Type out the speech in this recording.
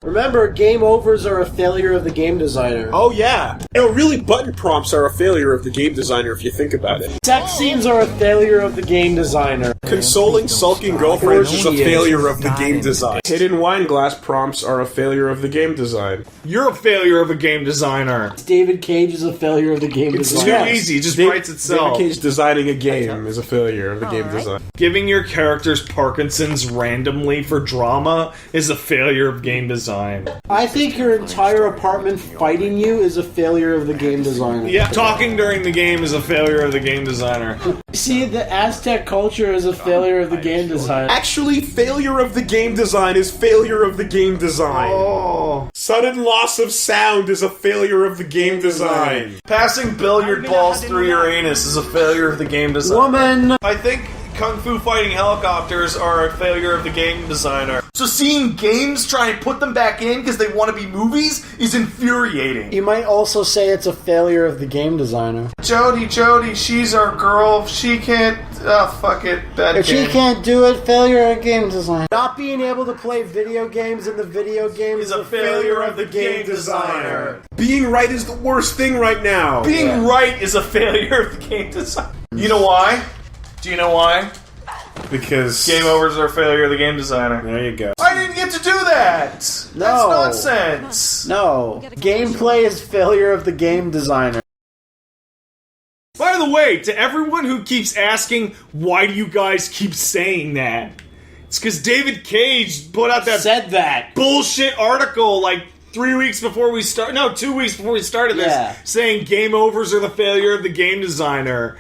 Remember, game overs are a failure of the game designer. Oh, yeah. Really, button prompts are a failure of the game designer if you think about it. Sex scenes are a failure of the game designer. Consoling sulking girlfriends is a failure of the game design. Hidden wine glass prompts are a failure of the game design. You're a failure of a game designer. David Cage is a failure of the game designer. Too easy, it just writes itself. David Cage designing a game is a failure of the game design. Giving your characters Parkinson's randomly for drama is a failure of game design. I think your entire apartment fighting you is a failure of the game designer. Yeah, talking during the game is a failure of the game designer. See, the Aztec culture is a failure of the game designer. Actually, failure of the game design is failure of the game design. Oh. Sudden loss of sound is a failure of the game design. Passing billiard balls through your anus is a failure of the game design. Woman! I think Kung Fu fighting helicopters are a failure of the game designer. So seeing games try and put them back in because they want to be movies is infuriating. You might also say it's a failure of the game designer. Jody, she's our girl. She can't... fuck it. Bad If game. she can't do it, failure of game design. Not being able to play video games in the video game is a failure of the game designer. Being right is the worst thing right now. Being right is a failure of the game designer. You know why? Do you know why? Because game overs are a failure of the game designer. There you go. I didn't get to do that! No. That's nonsense! No. Gameplay is failure of the game designer. By the way, to everyone who keeps asking, why do you guys keep saying that? It's because David Cage put out that bullshit article like 3 weeks before we start. No, 2 weeks before we started this, saying game overs are the failure of the game designer.